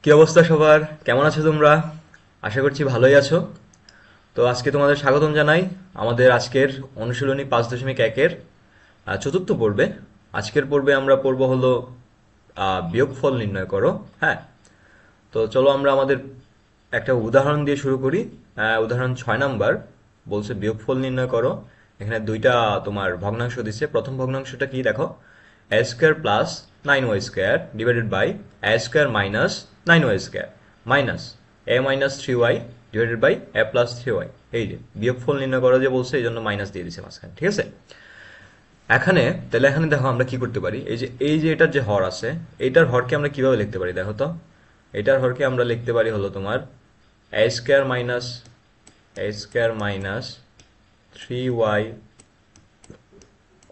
কি অবস্থা সবার? কেমন আছো তোমরা? আশা করছি ভালোই আছো। তো আজকে তোমাদের স্বাগতম জানাই আমাদের আজকের অনুশীলনী 5.1-এর চতুর্থ পর্বে। আজকের পর্বে আমরা পড়ব হলো বিয়োগফল নির্ণয় করো। হ্যাঁ, তো চলো আমরা আমাদের একটা উদাহরণ দিয়ে শুরু করি। উদাহরণ 6 নাম্বার বলছে বিয়োগফল নির্ণয় করো। এখানে দুইটা তোমার ভগ্নাংশ দিচ্ছে। প্রথম ভগ্নাংশটা কি দেখো, a square plus 9y square divided by a square minus 9y square minus a minus 3y divided by a plus 3y। এই যে বিয়োগফল নির্ণয় করো যে বলছে, এই জন্য মাইনাস দিয়ে দিচ্ছে মাঝখানে, ঠিক আছে? তাহলে এখানে দেখো আমরা কি করতে পারি, এই যে এটার যে হর আছে, এইটার হরকে আমরা কিভাবে লিখতে পারি দেখো তো। এটার হরকে আমরা লিখতে পারি হলো তোমার a square minus 3y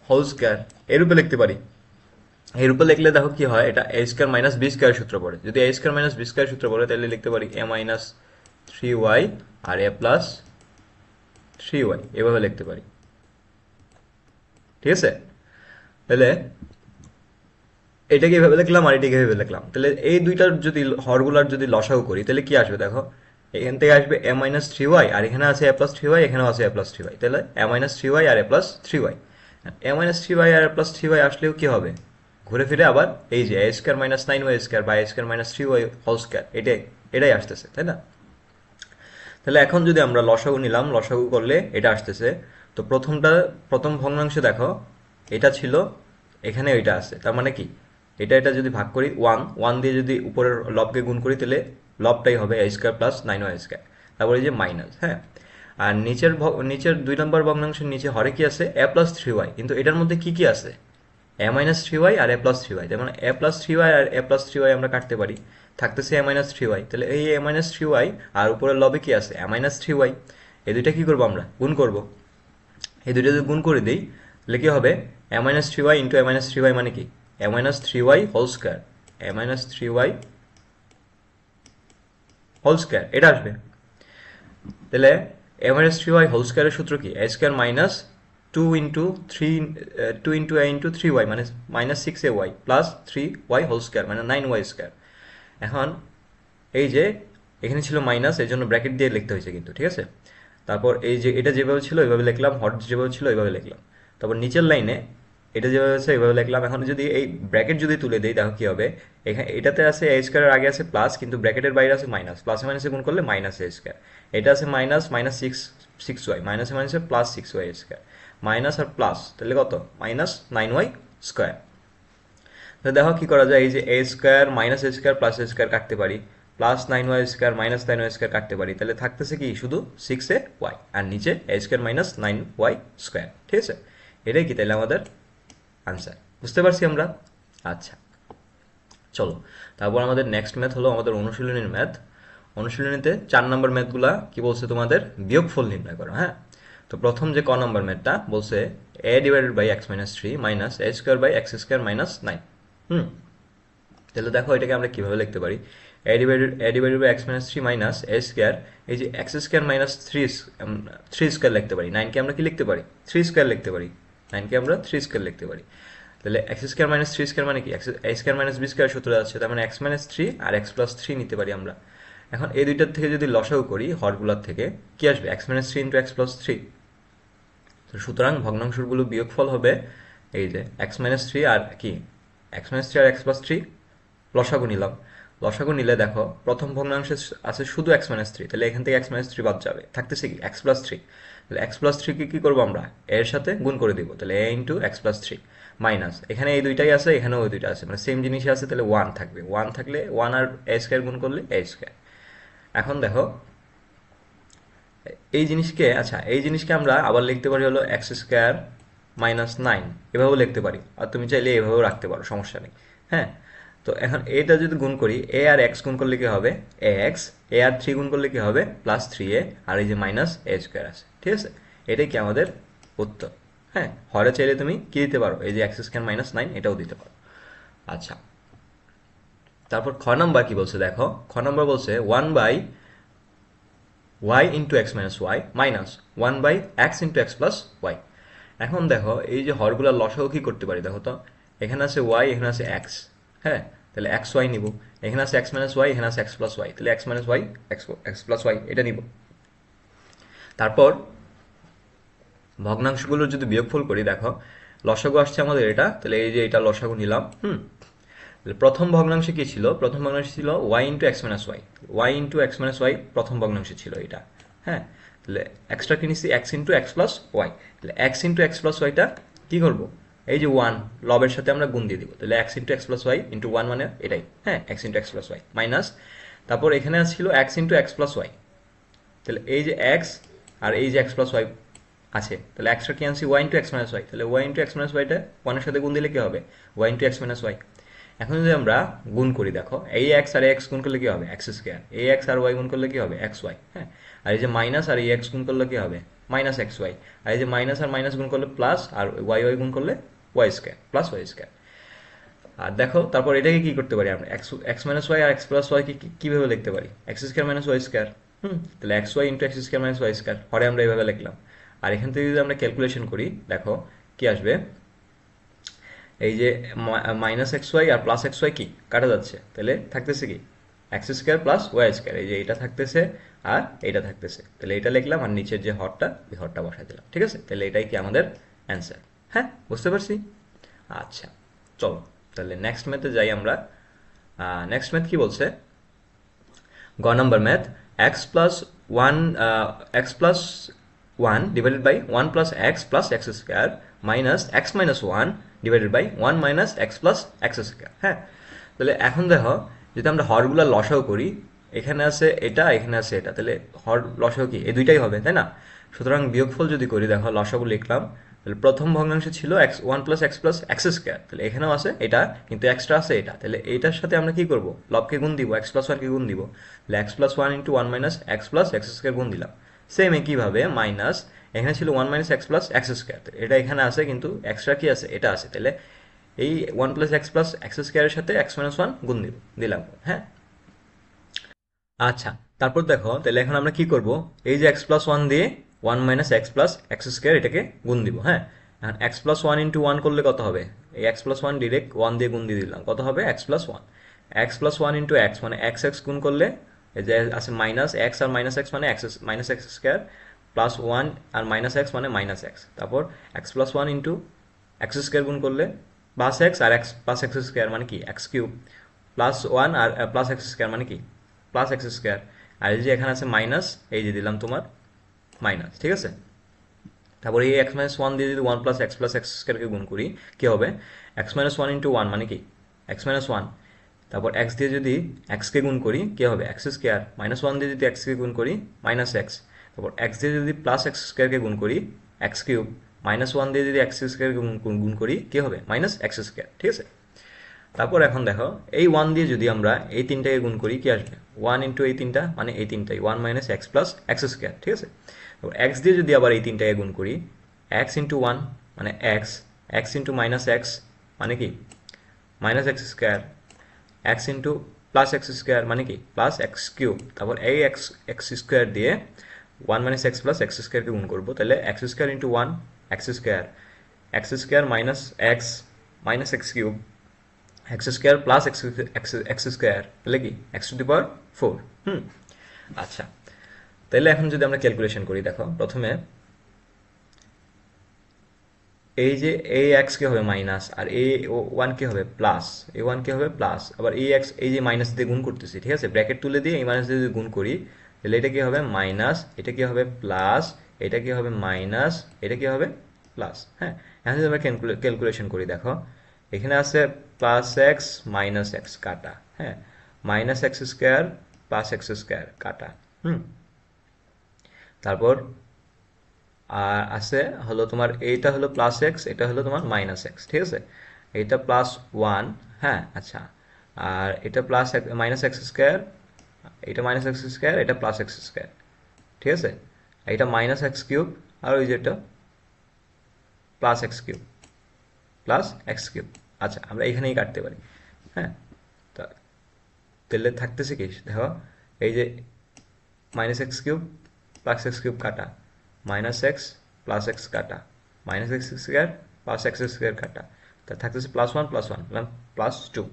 whole square, এরূপে লিখতে পারি। এরূপে লিখলে দেখো কি হয়, এটা a square minus b square সূত্র পড়ে। যদি a square minus b square সূত্র পড়ে তাহলে লিখতে পারি a মাইনাস 3y আর a প্লাস 3y, এভাবে লিখতে পারি, ঠিক আছে? তাহলে এটাকে এভাবে লিখলাম আর এটাকে এভাবে লিখলাম, তাহলে এই দুইটার যদি হরগুলার যদি লসাগু করি তাহলে কি আসবে দেখো। এখান থেকে আসবে এ মাইনাস 3y, আর এখানে আছে এ প্লাস 3y, এখানেও আছে এ প্লাস 3y, তাহলে এ মাইনাস 3y আর এ প্লাস 3y। এ মাইনাস 3y আর এ প্লাস 3y আসলেও কি হবে, ঘুরে ফিরে আবার এই যে এ স্কোয়ার মাইনাস 9y স্কোয়ার বা a square minus 3y whole square, এটাই আসতেছে, তাই না? তাহলে এখন যদি আমরা লসাগু নিলাম, লসাগু করলে এটা আসতেছে। তো প্রথম ভগ্নাংশে দেখো, এটা ছিল, এখানে ওইটা আছে, তার মানে কি, এটা যদি ভাগ করি, ওয়ান ওয়ান দিয়ে যদি উপরের লবকে গুণ করি তাহলে লবটাই হবে এ স্কোয়ার প্লাস 9y স্কোয়ার, তারপরে এই যে মাইনাস। হ্যাঁ, আর নিচের 2 নম্বর ভগ্নাংশের নিচে হরে কি আছে, এ প্লাস 3y, কিন্তু এটার মধ্যে কি কি আছে, এ মাইনাস 3y আর এ প্লাস 3y, তার মানে এ প্লাস 3y আর এ প্লাস 3y আমরা কাটতে পারি, থাকতেছে এ মাইনাস 3y। তাহলে এই এ মাইনাস 3y আর উপরের লবে কি আছে, এ মাইনাস 3y, এই দুইটা কি করবো আমরা, গুণ করব। এই দুইটা যদি গুণ করে দিই তাহলে কি হবে, এ মাইনাস 3y ইন্টু এ মাইনাস 3y মানে কি, এ মাইনাস 3y হোল স্কোয়ার, এ মাইনাস 3y হোল স্কোয়ার, এটা আসবে। তাহলে এ মাইনাস 3y হোল স্কোয়ারের সূত্র কি, এ স্কোয়ার মাইনাস 2 ইন্টু 3 মানে minus 6ay plus 3y whole square মানে 9y স্কোয়ার। এখন এই যে এখানে ছিল মাইনাস, এই জন্য ব্র্যাকেট দিয়ে লিখতে হয়েছে কিন্তু, ঠিক আছে? তারপর এই যে এটা যেভাবে ছিল ওইভাবে লিখলাম, হট যেভাবে ছিল ওইভাবে লিখলাম। তারপর নিচের লাইনে এটা যেভাবে আছে ওইভাবে লিখলাম। এখন যদি এই ব্র্যাকেট যদি তুলে দিই দেখো কি হবে, এখানে এটাতে আছে এ স্কোয়ারের আগে আছে প্লাস, কিন্তু ব্র্যাকেটের বাইরে আছে মাইনাস, প্লাসে মাইনাসে গুণ করলে মাইনাস এ স্কোয়ার। এটা আছে মাইনাস মাইনাস সিক্স ওয়াই, মাইনাসে মাইনাসে প্লাস 6y স্কোয়ার, মাইনাস আর প্লাস তাহলে কত, মাইনাস 9y স্কোয়ার। তো দেখো কি করা যায়, এই যে এ square minus a square plus A square কাটতে পারি, plus 9y square minus 9y square কাটতে পারি, তাহলে থাকতেছে কি শুধু 6ay, আর নিচে এ স্কোয়ার মাইনাস 9y স্কোয়ার, ঠিক আছে? এটাই কি তাহলে আমাদের আনসার, বুঝতে পারছি আমরা? আচ্ছা, চলো। তারপর আমাদের নেক্সট ম্যাথ হলো আমাদের অনুশীলনীর ম্যাথ। অনুশীলনীতে 4 নম্বর ম্যাথগুলা কি বলছে, তোমাদের বিয়োগফল নির্ণয় করো। হ্যাঁ, তো প্রথম যে নম্বর ম্যাথটা বলছে a divided by x minus 3 minus a square by x square minus 9। হুম, তাহলে দেখো এটাকে আমরা কিভাবে লিখতে পারি, a divided by x minus 3 minus a square, এই যে এক্স স্কোয়ার মাইনাস 3 স্কোয়ার লিখতে পারি, 9কে আমরা কি লিখতে পারি, 3 স্কোয়ার লিখতে পারি, 9কে আমরা 3 স্কোয়ার লিখতে পারি। তাহলে এক্স স্কোয়ার মাইনাস 3 স্কোয়ার মানে কি, এ স্কোয়ার মাইনাস বি স্কোয়ার সূত্র আছে, তার মানে এক্স মাইনাস 3 আর এক্স প্লাস 3 নিতে পারি আমরা। এখন এই দুইটার থেকে যদি লসাগু করি হরগুলার থেকে, কি আসবে, x minus 3 into x plus 3। তো সুতরাং ভগ্নাংশগুলো বিয়োগফল হবে এই যে এক্স মাইনাস 3 আর কি, এক্স মাইনাস 3 আর এক্স প্লাস 3, লসাগু নিলাম। লসাগু নিলে দেখো প্রথম ভগ্নাংশে আছে শুধু এক্স মাইনাস 3, তাহলে এখান থেকে এক্স মাইনাস 3 বাদ যাবে, থাকতেছে কি এক্স প্লাস 3। তাহলে এক্স প্লাস 3 কে কি করবো আমরা, এর সাথে গুণ করে দিব, তাহলে এ ইন্টু এক্স প্লাস 3 মাইনাস, এখানে এই দুইটাই আছে এখানেও ওই দুইটা আছে, মানে সেম জিনিসই আছে, তাহলে 1 থাকবে, 1 থাকলে 1 আর এ স্কোয়ার গুণ করলে এ স্কোয়ার। এখন দেখো এই জিনিসকে আমরা আবার লিখতে পারি হলো এক্স স্কোয়ার মাইনাস 9, এভাবেও লিখতে পারি, আর তুমি চাইলে এভাবেও রাখতে পারো, সমস্যা নেই। হ্যাঁ, তো এখন এটা যদি গুণ করি, এ আর এক্স গুণ করলে কি হবে, এ এক্স, এ আর 3 গুণ করলে কি হবে প্লাস 3a, আর এই যে মাইনাস এ স্কোয়ার আছে, ঠিক আছে? এটাই কি আমাদের উত্তর। হ্যাঁ, হরে চাইলে তুমি কি দিতে পারো, এই যে এক্স স্কোয়ার মাইনাস 9 এটাও দিতে পারো। আচ্ছা, তারপর খ নাম্বার কি বলছে দেখো, খ নাম্বার বলছে 1/y into x minus y minus 1/x into x plus y. এখন দেখো এই যে হরগুলার লসাগু কি করতে পারি দেখো তো, এখানে আছে y, এখানে আছে x। হ্যাঁ, তাহলে এক্স ওয়াই নিব। এখানে আছে এক্স মাইনাস ওয়াই, এখানে আছে এক্স প্লাস ওয়াই, তাহলে x minus y x plus y এটা নিব। তারপর ভগ্নাংশগুলোর যদি বিয়োগফল করি, দেখো লসাগু আসছে আমাদের এটা, তাহলে এই যে এটা লসাগু নিলাম। প্রথম ভগ্নাংশে কি ছিল? প্রথম ভগ্নাংশে ছিল y into x minus y, y into x minus y প্রথম ভগ্নাংশে ছিল এটা। হ্যাঁ, তাহলে এক্সট্রা কি নিচ্ছি? X into x plus y. তাহলে এক্স ইন্টু এক্স প্লাস ওয়াইটা কী করবো? এই যে ওয়ান লবের সাথে আমরা গুণ দিয়ে দিব, তাহলে x into x plus y into one মানে এটাই। হ্যাঁ, x into x plus y minus, তারপর এখানে ছিল x into x plus y, তাহলে এই যে এক্স আর এই যে এক্স প্লাস ওয়াই আছে, তাহলে এক্সট্রা কি আনছি? Y into x minus y, তাহলে ওয়াই ইন্টু এক্স মাইনাস ওয়াইটা ওয়ানের সাথে গুণ দিলে কী হবে? Y into x minus y. এখন যদি আমরা গুণ করি, দেখো এই এক্স আর এক্স গুণ করলে কী হবে? X square. এই এক্স আর ওয়াই গুণ করলে কী হবে? X y. হ্যাঁ, আর এই যে মাইনাস আর এই এক্স গুণ করলে কী হবে? Minus x y. আর এই যে মাইনাস আর মাইনাস গুণ করলে প্লাস, আর ওয়াই ওয়াই গুণ করলে y square plus Y square. আর দেখো তারপর এটাকে কি করতে পারি আমরা? এক্স এক্স মাইনাস ওয়াই আর এক্স প্লাস ওয়াইকে কীভাবে লিখতে পারি? X square minus y square. তাহলে x y into x square minus y square, পরে আমরা এইভাবে লিখলাম। আর এখান থেকে যদি আমরা ক্যালকুলেশন করি, দেখো কি আসবে? এই যে মাইনাস এক্স ওয়াই আর প্লাস এক্স ওয়াই কি কাটা যাচ্ছে, তাহলে থাকতেছে কি? X square plus Y square. এই যে এটা থাকতেছে আর এইটা থাকতেছে, তাহলে এটা লিখলাম আর নিচের যে হরটা ওই হরটা বসাই দিলাম। ঠিক আছে, তাহলে এটাই কি আমাদের অ্যান্সার। হ্যাঁ, বুঝতে পারছি। আচ্ছা, চলো তাহলে নেক্সট ম্যাথে যাই আমরা। নেক্সট ম্যাথ কি বলছে? গ number math, x plus one x plus one divided by one plus x plus x square minus x minus one divided by one minus x plus x square. হ্যাঁ, তাহলে এখন দেখো যদি আমরা হরগুলো লসাও করি, এখানে আছে এটা, এখানে আছে এটা, তাহলে হর লসাও কি এই দুইটাই হবে, তাই না? সুতরাং বিয়োগফল যদি করি, দেখো লসাগু লিখলাম, তাহলে প্রথম ভগ্নাংশে ছিল x one plus x plus x square, তাহলে এখানেও আছে এটা, কিন্তু এক্সট্রা আছে এটা, তাহলে এইটার সাথে আমরা কি করব? লবকে গুণ দিব, এক্স প্লাস ওয়ানকে গুণ দিব, তাহলে x plus one into one minus x plus x square গুণ দিলাম। সেম একইভাবে মাইনাস, এখানে ছিল one minus x plus x square, এটা এখানে আছে কিন্তু এক্সট্রা কি আছে? এটা আছে, তাহলে এই one plus x plus x স্কোয়ারের সাথে এক্স মাইনাস ওয়ান গুণ দিলাম। হ্যাঁ, আচ্ছা, তারপর দেখো তাহলে এখন আমরা কি করব? এই যে এক্স প্লাস ওয়ান দিয়ে one minus x plus x square এটাকে গুণ দিব। হ্যাঁ, এখন x plus one into one করলে কত হবে? এই x plus one direct one দিয়ে গুণ দিয়ে দিলাম, কত হবে? X plus one. X plus one into x মানে এক্স এক্স গুণ করলে এই যে আছে মাইনাস এক্স আর মাইনাস এক্স মানে x minus x square plus one আর মাইনাস এক্স মানে মাইনাস এক্স, তারপর x plus one into x square গুণ করলে প্লাস এক্স আর এক্স প্লাস এক্স স্কোয়ার মানে কি? এক্স কিউব প্লাস ওয়ান আর প্লাস এক্স স্কোয়ার মানে কি? Plus x square. আর এই যে এখানে আছে মাইনাস, এই যে দিলাম তোমার মাইনাস। ঠিক আছে, তারপরে এই এক্স মাইনাস ওয়ান দিয়ে যদি ওয়ান প্লাস এক্স স্কোয়ারকে গুণ করি, কি হবে? X minus one into one মানে কি? X minus one. তারপর এক্স দিয়ে যদি এক্সকে গুণ করি, কি হবে? X square. মাইনাস ওয়ান দিয়ে যদি এক্সকে গুণ করি, মাইনাস এক্স। তারপর এক্স দিয়ে যদি প্লাস এক্স স্কোয়ারকে গুণ করি, এক্স কিউব। মাইনাস ওয়ান দিয়ে যদি এক্স স্কোয়ারকে গুণ করি, কি হবে? Minus x square. ঠিক আছে, তারপর এখন দেখো এই ওয়ান দিয়ে যদি আমরা এই তিনটাকে গুণ করি, কি আসবে? ওয়ান ইন্টু এই তিনটা মানে এই তিনটাই, one minus x plus x square. ঠিক আছে, এক্স দিয়ে যদি আবার এই তিনটাকে গুণ করি, এক্স ইন্টু ওয়ান মানে x, x into minus x মানে কি? Minus x square, x into plus x square মানে কি? Plus x cube. তারপর এই এক্স এক্স স্কোয়ার দিয়ে one minus x plus x স্কোয়ারকে গুণ করবো, তাহলে x square into one x square minus x minus x cube x square plus x square, তাহলে কি? X to the power four. আচ্ছা, তাহলে এখন যদি আমরা ক্যালকুলেশন করি, দেখো প্রথমে এই যে এ এক্স কে হবে মাইনাস আর এ ওয়ান কে হবে প্লাস, এ ওয়ান কে হবে প্লাস, আবার এ এক্স এই যে মাইনাস দিয়ে গুণ করতেছি, ঠিক আছে, ব্র্যাকেট তুলে দিয়ে এই মাইনাস দিয়ে যদি গুণ করি, তাহলে এটা কি হবে? মাইনাস, এটা কি হবে? প্লাস, এটা কি হবে? মাইনাস, এটা কি হবে? প্লাস। হ্যাঁ, এখন যদি আমরা ক্যালকুলেশন করি, দেখো এখানে আছে প্লাস এক্স মাইনাস এক্স কাটা, হ্যাঁ, minus x square plus x square কাটা, তারপর আর আছে হলো তোমার এইটা হলো প্লাস এক্স, এটা হলো তোমার মাইনাস এক্স। ঠিক আছে, এটা প্লাস ওয়ান, হ্যাঁ, আচ্ছা, আর এটা প্লাস মাইনাস এক্স স্কোয়ার, এটা মাইনাস এক্স স্কোয়ার, এটা প্লাস এক্স স্কোয়ার। ঠিক আছে, এটা মাইনাস এক্স কিউব, আর ওই যেটা plus x cube plus x cube. আচ্ছা, আমরা এখানেই কাটতে পারি। হ্যাঁ, তাহলে থাকতেছে কি? দেখো এই যে minus x cube plus x cube কাটা, মাইনাস এক্স প্লাস এক্স কাটা, minus x square plus x square কাটা, তা থাকতেছে plus one plus one plus two.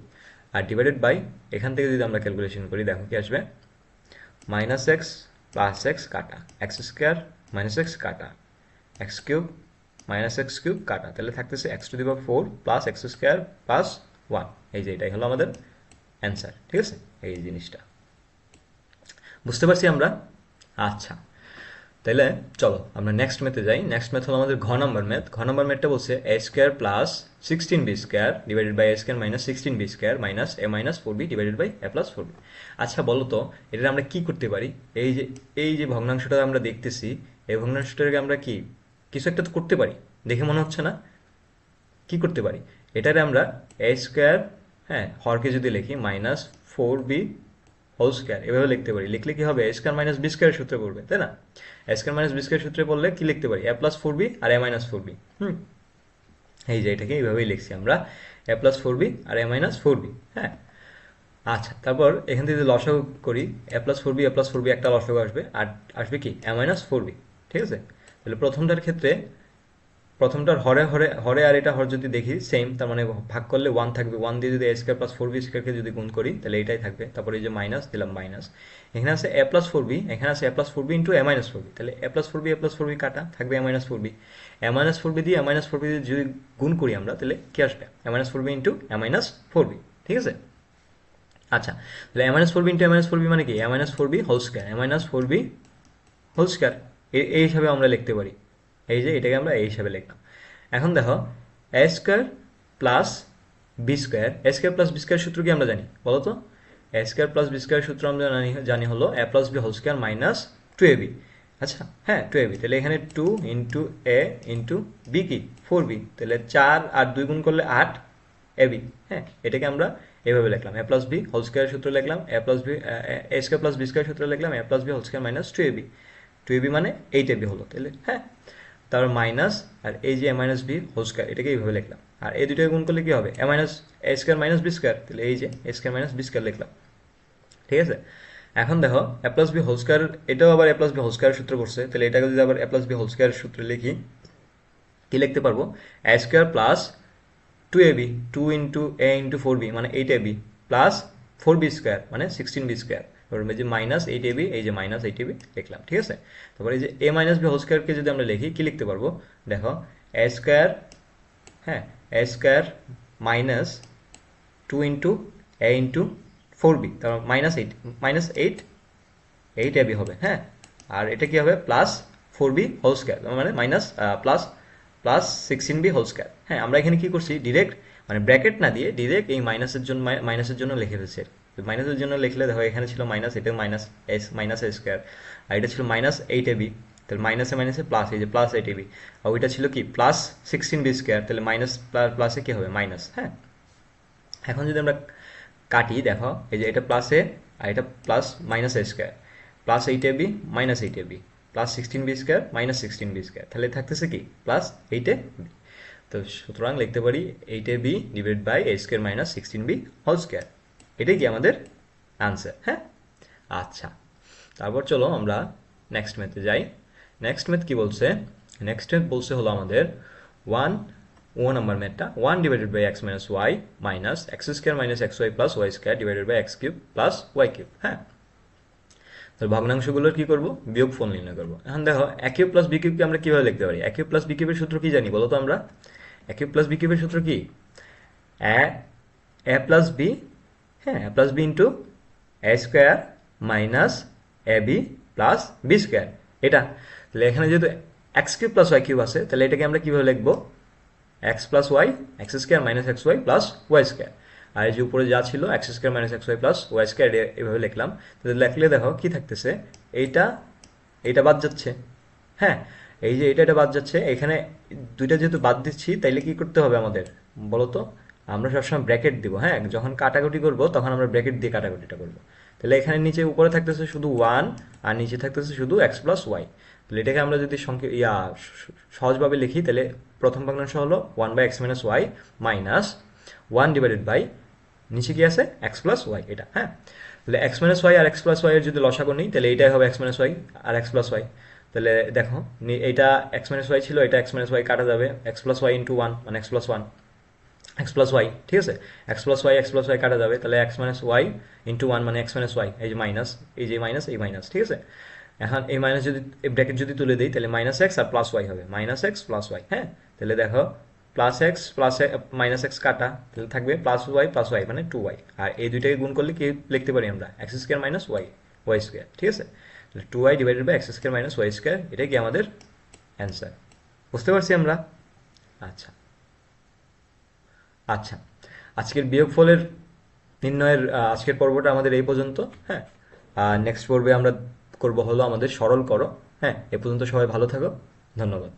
আর ডিভাইডেড বাই এখান থেকে যদি আমরা ক্যালকুলেশন করি দেখো কি আসবে, মাইনাস এক্স প্লাস এক্স কাটা, এক্স স্কোয়ার মাইনাস এক্স কাটা, x cube minus x cube কাটা, তাহলে থাকতেছে x to the power 4 plus x square plus 1। এই যে এটাই হলো আমাদের অ্যান্সার, ঠিক আছে। এই জিনিসটা বুঝতে পারছি আমরা। আচ্ছা, তাহলে চলো আমরা নেক্সট ম্যাথে যাই। নেক্সট ম্যাথ হলো আমাদের ঘ নম্বর ম্যাথ। ঘ নম্বর ম্যাথটা বলছে a square plus 16b square divided by a square minus 16b square minus a minus 4b divided by a plus 4b। আচ্ছা বলো তো এটা আমরা কি করতে পারি? এই যে ভগ্নাংশটা আমরা দেখতেছি, এই ভগ্নাংশটাকে আমরা কি কিছু একটা তো করতে পারি, দেখে মনে হচ্ছে না? কি করতে পারি? এটারে আমরা এ স্কোয়ার, হ্যাঁ, হরকে যদি লিখি মাইনাস 4b হোল স্কোয়ার এভাবে লিখতে পারি। লিখলে কি হবে? এ স্কোয়ার মাইনাস বি স্কোয়ার সূত্রে পড়বে, তাই না? এ স্কোয়ার মাইনাস বি স্কোয়ার সূত্রে পড়লে কি লিখতে পারি? এ প্লাস 4b আর এ মাইনাস 4b। এই যে এটাকে এইভাবেই লিখছি আমরা, এ প্লাস 4b আর এ মাইনাস 4b। হ্যাঁ, আচ্ছা, তারপর এখান থেকে যদি লসাগু করি, এ প্লাস 4b এ প্লাস 4b একটা লসাগু আসবে, আর আসবে কি এ মাইনাস 4b, ঠিক আছে। তাহলে প্রথমটার ক্ষেত্রে প্রথমটার হরে হরে হরে আর এটা হর যদি দেখি সেম, তার মানে ভাগ করলে 1 থাকবে। 1 দিয়ে যদি এ স্কোয়ার প্লাস 4b স্কোয়ারকে যদি গুণ করি তাহলে এটাই থাকবে। তারপরে এই যে মাইনাস দিলাম, মাইনাস এখানে আছে এ প্লাস 4b, এখানে আছে এ প্লাস 4b ইন্টু এ মাইনাস 4b, তাহলে এ প্লাস 4b এ প্লাস 4b কাটা, থাকবে এ মাইনাস 4b। এ মাইনাস 4b দিয়ে এ মাইনাস 4b দিয়ে যদি গুণ করি আমরা তাহলে কি আসবে? এ মাইনাস 4b ইন্টু এ মাইনাস 4b, ঠিক আছে। আচ্ছা, তাহলে এ মাইনাস 4b ইন্টু এ মাইনাস 4b মানে কি? এ মাইনাস 4b হোল স্কোয়ার, এ মাইনাস 4b হোল স্কোয়ার, এই হিসাবে আমরা লিখতে পারি। এই যে এটাকে আমরা এই হিসাবে লিখলাম। এখন দেখো a square plus B square, a square plus B square সূত্র কি আমরা জানি বলো তো? A square plus B square সূত্র আমরা জানি হলো a plus b whole square minus 2ab। আচ্ছা, হ্যাঁ 2ab, তাহলে এখানে 2 ইন্টু এ ইন্টু বি কি 4b, তাহলে 4 আর 2 গুণ করলে 8 ab। হ্যাঁ, এটাকে আমরা এভাবে লিখলাম, a plus b whole square সূত্র লিখলাম, a plus b a square plus B square সূত্র লিখলাম, a plus b whole square minus 2ab। 2ab মানে 8ab হলো, তাহলে হ্যাঁ, তারপর মাইনাস আর এই যে এ মাইনাস বি হোল স্কোয়ার এটাকে এইভাবে লিখলাম। আর এই দুটোকে গুণ করলে কি হবে? এ minus a square minus b square, তাহলে এই যে এ স্কোয়ার মাইনাস বি স্কোয়ার লিখলাম, ঠিক আছে। এখন দেখো এ প্লাস বি হোল স্কোয়ার, এটাও আবার এ প্লাস বি হোল স্কোয়ার সূত্র করছে, তাহলে এটাকে যদি আবার এ প্লাস বি হোল স্কোয়ার সূত্রে লিখি কি লিখতে পারবো? এ স্কোয়ার প্লাস 2ab, 2 ইন্টু এ ইন্টু 4b মানে 8ab প্লাস 4b স্কোয়ার মানে 16b স্কোয়ার, এই যে মাইনাস 8ab, এই যে মাইনাস 8ab লিখলাম, ঠিক আছে। তারপরে এই যে এ মাইনাস বি হোল স্কোয়ারকে যদি আমরা লিখি কি লিখতে পারবো? দেখো এ স্কোয়ার, হ্যাঁ, এ স্কোয়ার মাইনাস 2 ইন্টু এ ইন্টু 4b, তারপর মাইনাস 8ab হবে, হ্যাঁ। আর এটা কি হবে? প্লাস 4b হোল স্কোয়ার মানে minus plus plus 16b whole square. হ্যাঁ, আমরা এখানে কি করছি? ডিরেক্ট মানে ব্র্যাকেট না দিয়ে ডিরেক্ট এই মাইনাসের জন্য লিখে ফেলছি। মাইনাসের জন্য লিখলে দেখো এখানে ছিল মাইনাস, এটা মাইনাস এ স্কোয়ার, আর এটা ছিল মাইনাস 8ab, তাহলে মাইনাসে মাইনাসে প্লাস, এই যে প্লাস 8ab, আর ওইটা ছিল কি প্লাস 16b স্কোয়ার, তাহলে মাইনাস প্লাসে কি হবে? মাইনাস। হ্যাঁ, এখন যদি আমরা কাটি দেখো এই যে এটা প্লাসে আর এটা plus minus a square, plus 8ab minus 8ab plus 16b square minus 16b square, তাহলে থাকতেছে কি প্লাস 8ab। তো সুতরাং লিখতে পারি 8ab divide by a square minus 16b whole square, এটাই কি আমাদের আনসার। হ্যাঁ, আচ্ছা, তারপর চলো আমরা নেক্সট ম্যাথে যাই। নেক্সট ম্যাথ কি বলছে? নেক্সট ম্যাথ বলছে হলো আমাদের ও নাম্বার ম্যাথটা 1 divided by x minus y minus x square minus x Y plus Y square divided by x cube plus Y cube. হ্যাঁ, তাহলে ভগ্নাংশগুলোর কি করবো? বিয়োগফল নির্ণয় করবো। এখন দেখো এ কিউব প্লাস বি কিউবকে আমরা কিভাবে লিখতে পারি? এ কিউব প্লাস বি কিউবের সূত্র কি জানি বলো তো? আমরা এ কিউব প্লাস বি কিউবের সূত্র কি? এ প্লাস বি, হ্যাঁ, A plus B into A square minus A B plus B square, এটা। তাহলে এখানে যেহেতু X cube plus Y cube আছে, তাহলে এটাকে আমরা কিভাবে লিখবো? X plus Y, X square minus x Y plus Y square, আর এই যে উপরে যা ছিল X square minus x Y plus Y square, এভাবে লিখলাম। তাহলে লিখলে দেখো কি থাকতেছে? এইটা বাদ যাচ্ছে, হ্যাঁ, এই যে এটা বাদ যাচ্ছে। এখানে দুইটা যেহেতু বাদ দিচ্ছি তাইলে কি করতে হবে আমাদের বলো তো? আমরা সবসময় ব্র্যাকেট দিব, হ্যাঁ, যখন কাটাকুটি করব তখন আমরা ব্র্যাকেট দিয়ে কাটাকুটিটা করবো। তাহলে এখানে নিচে উপরে থাকতেছে শুধু 1 আর নিচে থাকতেছে শুধু এক্স প্লাস ওয়াই। তাহলে এটাকে আমরা যদি সহজভাবে লিখি তাহলে প্রথম ভগ্নাংশ হলো 1 by x minus y minus 1 divided by নিচে কি আছে? এক্স প্লাস ওয়াই, এটা। হ্যাঁ, তাহলে এক্স মাইনাস ওয়াই আর এক্স প্লাস ওয়াই এর যদি লসাগু নিই তাহলে এইটাই হবে এক্স মাইনাস ওয়াই আর এক্স প্লাস ওয়াই। তাহলে দেখো এইটা এক্স মাইনাস ওয়াই ছিল, এটা এক্স মাইনাস ওয়াই কাটা যাবে, এক্স প্লাস ওয়াই ইন্টু 1 মানে x plus 1, x plus y, ঠিক আছে। এক্স প্লাস ওয়াই কাটা যাবে, তাহলে x minus y into one মানে এক্স মাইনাস ওয়াই, এই যে মাইনাস, এই যে মাইনাস, এই মাইনাস, ঠিক আছে। এখন এই মাইনাস যদি এই ব্র্যাকেট যদি তুলে দিই তাহলে মাইনাস এক্স আর প্লাস ওয়াই হবে, মাইনাস এক্স প্লাস ওয়াই, হ্যাঁ। তাহলে দেখো plus x plus minus x কাটা, তাহলে থাকবে প্লাস ওয়াই মানে টু ওয়াই, আর এই দুইটাকে গুণ করলে কি লিখতে পারি আমরা, x square minus y, y square, ঠিক আছে। তাহলে two y divided by x square minus y square, এটাই কি আমাদের অ্যান্সার। বুঝতে পারছি আমরা? আচ্ছা। আচ্ছা, আজকের বিয়োগফলের নির্ণয়ের আজকের পর্বটা আমাদের এই পর্যন্ত, হ্যাঁ। নেক্সট পর্বে আমরা করব হলো আমাদের সরল করো, হ্যাঁ। এ পর্যন্ত সবাই ভালো থাকো, ধন্যবাদ।